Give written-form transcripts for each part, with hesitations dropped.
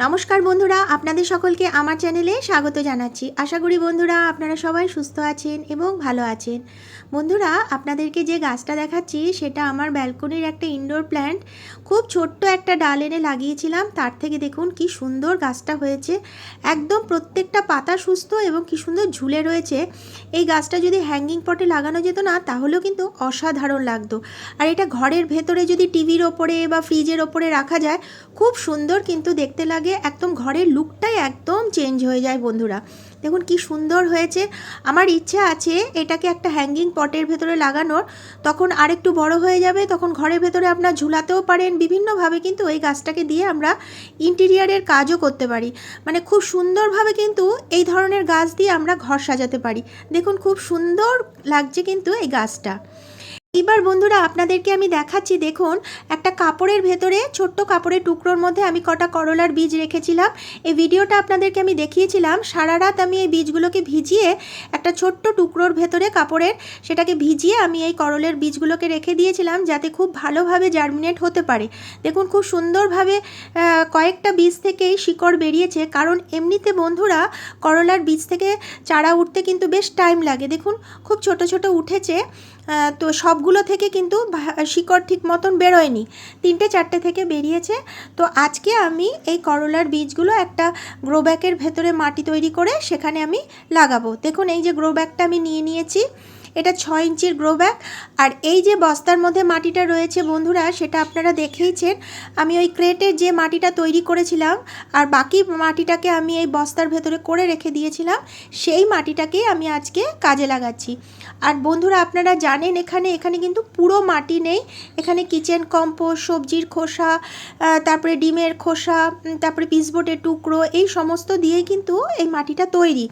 নমস্কার বন্ধুরা, আপনাদের সকলকে আমার চ্যানেলে স্বাগত জানাচ্ছি। আশা করি বন্ধুরা আপনারা সবাই সুস্থ আছেন এবং ভালো আছেন। বন্ধুরা, আপনাদেরকে যে গাছটা দেখাচ্ছি সেটা আমার ব্যালকনির একটা ইনডোর প্ল্যান্ট। খুব ছোট্ট একটা ডাল এনে লাগিয়েছিলাম, তার থেকে দেখুন কি সুন্দর গাছটা হয়েছে। একদম প্রত্যেকটা পাতা সুস্থ এবং কি সুন্দর ঝুলে রয়েছে। এই গাছটা যদি হ্যাঙ্গিং পটে লাগানো যেত না তাহলেও কিন্তু অসাধারণ লাগতো। আর এটা ঘরের ভেতরে যদি টিভির ওপরে বা ফ্রিজের ওপরে রাখা যায় খুব সুন্দর কিন্তু দেখতে লাগে। একদম ঘরের লুকটাই একদম চেঞ্জ হয়ে যায় বন্ধুরা। দেখুন কি সুন্দর হয়েছে। আমার ইচ্ছা আছে এটাকে একটা হ্যাঙ্গিং পটের ভেতরে লাগানোর, তখন আরেকটু বড় হয়ে যাবে, তখন ঘরের ভেতরে আপনার ঝুলাতেও পারেন। বিভিন্নভাবে কিন্তু এই গাছটাকে দিয়ে আমরা ইন্টেরিয়ারের কাজও করতে পারি। মানে খুব সুন্দরভাবে কিন্তু এই ধরনের গাছ দিয়ে আমরা ঘর সাজাতে পারি। দেখুন খুব সুন্দর লাগছে কিন্তু এই গাছটা। এবার বন্ধুরা আপনাদেরকে আমি দেখাচ্ছি, দেখুন একটা কাপড়ের ভেতরে, ছোট্ট কাপড়ের টুকরোর মধ্যে আমি কটা করলার বীজ রেখেছিলাম। এই ভিডিওটা আপনাদেরকে আমি দেখিয়েছিলাম। সারা রাত আমি এই বীজগুলোকে ভিজিয়ে একটা ছোট্ট টুকরোর ভেতরে কাপড়ের, সেটাকে ভিজিয়ে আমি এই করলের বীজগুলোকে রেখে দিয়েছিলাম যাতে খুব ভালোভাবে জার্মিনেট হতে পারে। দেখুন খুব সুন্দরভাবে কয়েকটা বীজ থেকেই শিকড় বেরিয়েছে। কারণ এমনিতে বন্ধুরা করলার বীজ থেকে চারা উঠতে কিন্তু বেশ টাইম লাগে। দেখুন খুব ছোট ছোট উঠেছে, তো সবগুলো থেকে কিন্তু শিকড় ঠিক মতন বেরোয়নি, 3-4টে থেকে বেরিয়েছে। তো আজকে আমি এই করলার বীজগুলো একটা গ্রো ব্যাগের ভেতরে মাটি তৈরি করে সেখানে আমি লাগাবো। দেখুন এই যে গ্রো ব্যাগটা আমি নিয়ে নিয়েছি, এটা 6 ইঞ্চির গ্রো ব্যাগ। আর এই যে বস্তার মধ্যে মাটিটা রয়েছে বন্ধুরা, সেটা আপনারা দেখেইছেন। আমি ওই ক্রেটের যে মাটিটা তৈরি করেছিলাম আর বাকি মাটিটাকে আমি এই বস্তার ভেতরে করে রেখে দিয়েছিলাম, সেই মাটিটাকেই আমি আজকে কাজে লাগাচ্ছি। আর বন্ধুরা আপনারা জানেন এখানে কিন্তু পুরো মাটি নেই। এখানে কিচেন কম্পোস্ট, সবজির খোসা, তারপরে ডিমের খোসা, তারপরে পিসবোর্ডের টুকরো, এই সমস্ত দিয়েই কিন্তু এই মাটিটা তৈরি।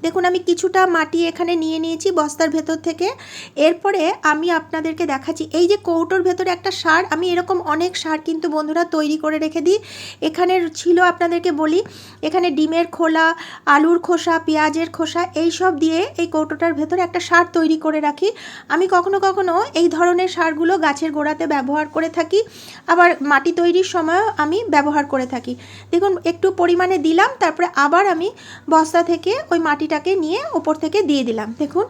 দেখুন আমি কিছুটা মাটি এখানে নিয়ে নিয়েছি বস্তার ভেতর থেকে। এরপরে আমি আপনাদেরকে দেখাচ্ছি এই যে কৌটোর ভেতরে একটা সার, আমি এরকম অনেক সার কিন্তু বন্ধুরা তৈরি করে রেখে দিই। এখানে ছিল আপনাদেরকে বলি, এখানে ডিমের খোলা, আলুর খোসা, পেঁয়াজের খোসা, এই সব দিয়ে এই কৌটোটার ভেতরে একটা সার তৈরি করে রাখি। আমি কখনো কখনো এই ধরনের সারগুলো গাছের গোড়াতে ব্যবহার করে থাকি, আবার মাটি তৈরির সময়ও আমি ব্যবহার করে থাকি। দেখুন একটু পরিমাণে দিলাম, তারপরে আবার আমি বস্তা থেকে ওই মাটিটাকে নিয়ে ওপর থেকে দিয়ে দিলাম। দেখুন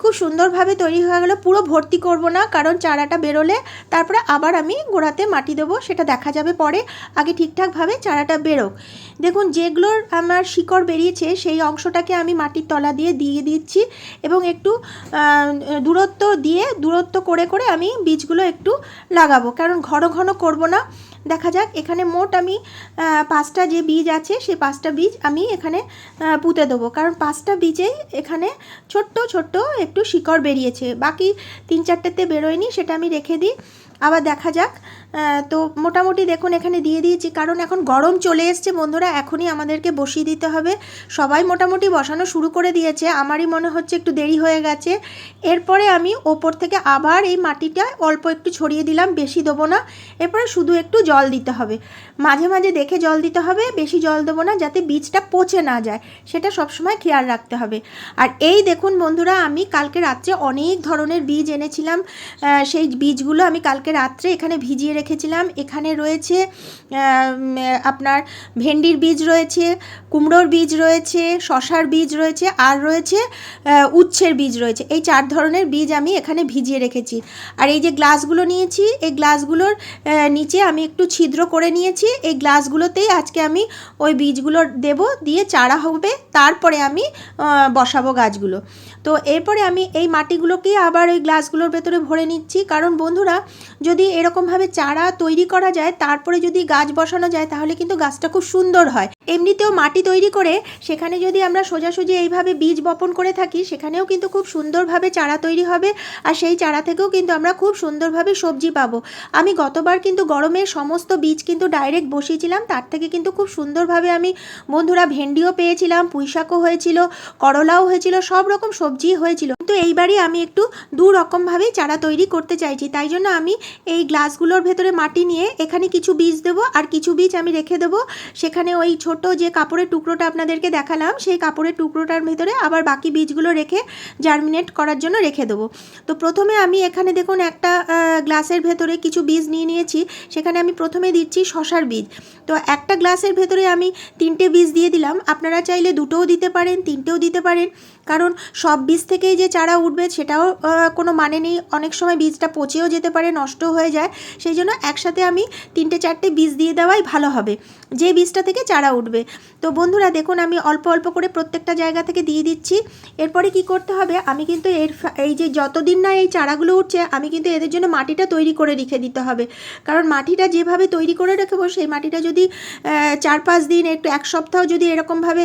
খুব সুন্দরভাবে তৈরি হয়ে গেল। পুরো ভর্তি করব না, কারণ চারাটা বেরোলে তারপরে আবার আমি গোড়াতে মাটি দেবো, সেটা দেখা যাবে পরে। আগে ঠিকঠাকভাবে চারাটা বেরোক। দেখুন যেগুলোর আমার শিকড় বেরিয়েছে সেই অংশটাকে আমি মাটির তলা দিয়ে দিচ্ছি এবং একটু দূরত্ব করে করে আমি বীজগুলো একটু লাগাবো, কারণ ঘন ঘন করব না। দেখা যাক এখানে মোট আমি 5টা যে বীজ আছে সেই 5টা বীজ আমি এখানে পুঁতে দেবো, কারণ 5টা বীজেই এখানে ছোট্ট ছোট্ট একটু শিকড় বেরিয়েছে, বাকি 3-4টেতে বেরোয়নি, সেটা আমি রেখে দিই। আবার দেখা যাক। তো মোটামুটি দেখুন এখানে দিয়ে দিয়েছি, কারণ এখন গরম চলে এসছে বন্ধুরা, এখনই আমাদেরকে বসিয়ে দিতে হবে। সবাই মোটামুটি বসানো শুরু করে দিয়েছে, আমারই মনে হচ্ছে একটু দেরি হয়ে গেছে। এরপরে আমি ওপর থেকে আবার এই মাটিটা অল্প একটু ছড়িয়ে দিলাম, বেশি দেবো না। এরপরে শুধু একটু জল দিতে হবে, মাঝে মাঝে দেখে জল দিতে হবে, বেশি জল দেবো না যাতে বীজটা পচে না যায়, সেটা সবসময় খেয়াল রাখতে হবে। আর এই দেখুন বন্ধুরা আমি কালকে রাত্রে অনেক ধরনের বীজ এনেছিলাম, সেই বীজগুলো আমি কালকে রাত্রে এখানে ভিজিয়ে রেখেছিলাম। এখানে রয়েছে আপনার ভেন্ডির বীজ রয়েছে, কুমড়োর বীজ রয়েছে, শশার বীজ রয়েছে, আর রয়েছে উচ্ছের বীজ রয়েছে। এই 4 ধরনের বীজ আমি এখানে ভিজিয়ে রেখেছি। আর এই যে গ্লাসগুলো নিয়েছি, এই গ্লাসগুলোর নিচে আমি একটু ছিদ্র করে নিয়েছি। এই গ্লাসগুলোতেই আজকে আমি ওই বীজগুলো দেব, দিয়ে চারা হবে, তারপরে আমি বসাবো গাছগুলো। তো এরপরে আমি এই মাটিগুলোকেই আবার ওই গ্লাসগুলোর ভেতরে ভরে নিচ্ছি, কারণ বন্ধুরা যদি এরকমভাবে চারা তৈরি করা যায় তারপরে যদি গাছ বসানো যায় তাহলে কিন্তু গাছটা খুব সুন্দর হয়। এমনিতেও মাটি তৈরি করে সেখানে যদি আমরা সোজাসুজি এইভাবে বীজ বপন করে থাকি সেখানেও কিন্তু খুব সুন্দরভাবে চারা তৈরি হবে, আর সেই চারা থেকেও কিন্তু আমরা খুব সুন্দরভাবে সবজি পাবো। আমি গতবার কিন্তু গরমের সমস্ত বীজ কিন্তু ডাইরেক্ট বসিয়েছিলাম, তার থেকে কিন্তু খুব সুন্দরভাবে আমি বন্ধুরা ভেন্ডিও পেয়েছিলাম, পুঁইশাকও হয়েছিল, করলাও হয়েছিল, সব রকম সবজি হয়েছিল। কিন্তু এইবারই আমি একটু 2 রকমভাবেই চারা তৈরি করতে চাইছি, তাই জন্য আমি এই গ্লাসগুলোর ভেতরে মাটি নিয়ে এখানে কিছু বীজ দেবো আর কিছু বীজ আমি রেখে দেবো সেখানে ওই ছোট ছোট যে কাপড়ের টুকরোটা আপনাদেরকে দেখালাম সেই কাপড়ের টুকরোটার ভেতরে আবার বাকি বীজগুলো রেখে জার্মিনেট করার জন্য রেখে দেবো। তো প্রথমে আমি এখানে দেখুন একটা গ্লাসের ভেতরে কিছু বীজ নিয়ে নিয়েছি। সেখানে আমি প্রথমে দিচ্ছি শশার বীজ। তো একটা গ্লাসের ভেতরে আমি 3টে বীজ দিয়ে দিলাম। আপনারা চাইলে 2টোও দিতে পারেন, 3টেও দিতে পারেন, কারণ সব বীজ থেকেই যে চারা উঠবে সেটাও কোনো মানে নেই। অনেক সময় বীজটা পচেও যেতে পারে, নষ্ট হয়ে যায়। সেই জন্য একসাথে আমি 3টে-4টে বীজ দিয়ে দেওয়াই ভালো হবে, যে বীজটা থেকে চারা উঠবে। তো বন্ধুরা দেখুন আমি অল্প অল্প করে প্রত্যেকটা জায়গা থেকে দিয়ে দিচ্ছি। এরপরে কি করতে হবে, আমি কিন্তু এই যে যতদিন না এই চারাগুলো উঠছে আমি কিন্তু এদের জন্য মাটিটা তৈরি করে রেখে দিতে হবে। কারণ মাটিটা যেভাবে তৈরি করে রাখবো সেই মাটিটা যদি 4-5 দিন একটু 1 সপ্তাহ যদি এরকমভাবে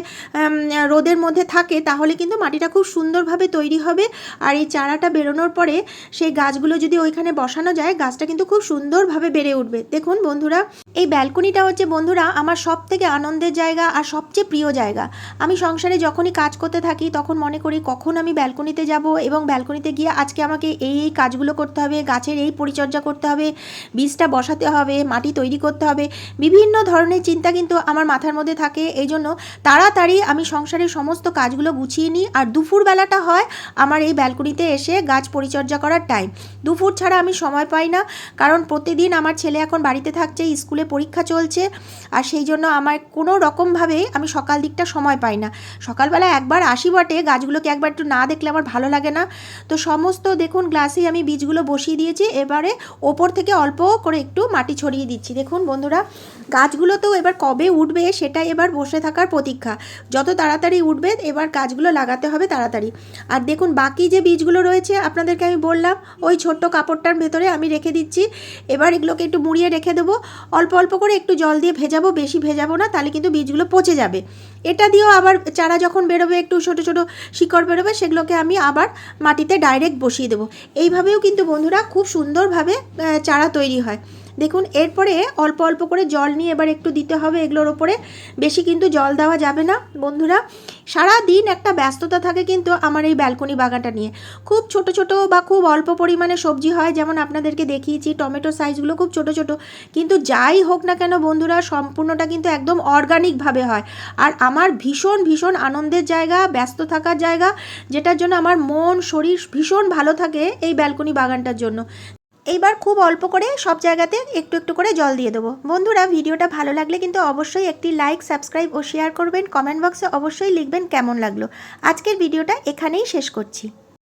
রোদের মধ্যে থাকে তাহলে কিন্তু মাটিটা খুব সুন্দরভাবে তৈরি হবে। আর এই চারাটা বেরোনোর পরে সেই গাছগুলো যদি ওইখানে বসানো যায় গাছটা কিন্তু খুব সুন্দরভাবে বেড়ে উঠবে। দেখুন বন্ধুরা, এই ব্যালকনিটা হচ্ছে বন্ধুরা আমার সব থেকে আনন্দের জায়গা আর সবচেয়ে প্রিয় জায়গা। আমি সংসারে যখনই কাজ করতে থাকি তখন মনে করি কখন আমি ব্যালকনিতে যাব এবং ব্যালকনিতে গিয়ে আজকে আমাকে এই কাজগুলো করতে হবে, গাছের এই পরিচর্যা করতে হবে, বীজটা বসাতে হবে, মাটি তৈরি করতে হবে, বিভিন্ন ধরনের চিন্তা কিন্তু আমার মাথার মধ্যে থাকে। এই জন্য তাড়াতাড়ি আমি সংসারের সমস্ত কাজগুলো গুছিয়ে নিই। আর দুপুরবেলাটা হয় আমার এই ব্যালকনিতে এসে গাছ পরিচর্যা করার টাইম। দুপুর ছাড়া আমি সময় পাই না, কারণ প্রতিদিন আমার ছেলে এখন বাড়িতে থাকছে, স্কুলে পরীক্ষা চলছে, আর সেই জন্য আমার কোনো রকমভাবে আমি সকাল দিকটা সময় পাই না। সকালবেলা একবার আসি বটে, গাছগুলোকে একবার একটু না দেখলে আমার ভালো লাগে না। তো সমস্ত দেখুন গ্লাসেই আমি বীজগুলো বসিয়ে দিয়েছি। এবারে ওপর থেকে অল্প করে একটু মাটি ছড়িয়ে দিচ্ছি। দেখুন বন্ধুরা, গাছগুলো তো এবার কবে উঠবে সেটাই এবার বসে থাকার প্রতীক্ষা। যত তাড়াতাড়ি উঠবে এবার গাছগুলো লাগাতে হবে তাড়াতাড়ি। আর দেখুন বাকি যে বীজগুলো রয়েছে আপনাদেরকে আমি বললাম ওই ছোট্ট কাপড়টার ভেতরে আমি রেখে দিচ্ছি। এবার এগুলোকে একটু মুড়িয়ে রেখে দেবো, অল্প অল্প করে একটু জল দিয়ে ভেজাবো, বেশি ভেজাবো না, তাহলে কিন্তু বীজগুলো পচে যাবে। এটা দিয়েও আবার চারা যখন বেরোবে, একটু ছোটো ছোটো শিকড় বেরোবে, সেগুলোকে আমি আবার মাটিতে ডাইরেক্ট বসিয়ে দেবো। এইভাবেও কিন্তু বন্ধুরা খুব সুন্দরভাবে চারা তৈরি হয়। দেখুন এরপরে অল্প অল্প করে জল নিয়ে এবার একটু দিতে হবে এগুলোর ওপরে, বেশি কিন্তু জল দেওয়া যাবে না। বন্ধুরা সারা দিন একটা ব্যস্ততা থাকে কিন্তু আমার এই ব্যালকনি বাগানটা নিয়ে। খুব ছোট ছোট বা খুব অল্প পরিমাণে সবজি হয়, যেমন আপনাদেরকে দেখিয়েছি টমেটো সাইজগুলো খুব ছোট ছোট, কিন্তু যাই হোক না কেন বন্ধুরা সম্পূর্ণটা কিন্তু একদম অর্গানিকভাবে হয়। আর আমার ভীষণ ভীষণ আনন্দের জায়গা, ব্যস্ত থাকার জায়গা, যেটার জন্য আমার মন শরীর ভীষণ ভালো থাকে এই ব্যালকনি বাগানটার জন্য। এইবার খুব অল্প করে সব জায়গাতে একটু একটু করে জল দিয়ে দেবো। বন্ধুরা ভিডিওটা ভালো লাগলে কিন্তু অবশ্যই একটি লাইক, সাবস্ক্রাইব ও শেয়ার করবেন। কমেন্ট বক্সে অবশ্যই লিখবেন কেমন লাগলো। আজকের ভিডিওটা এখানেই শেষ করছি।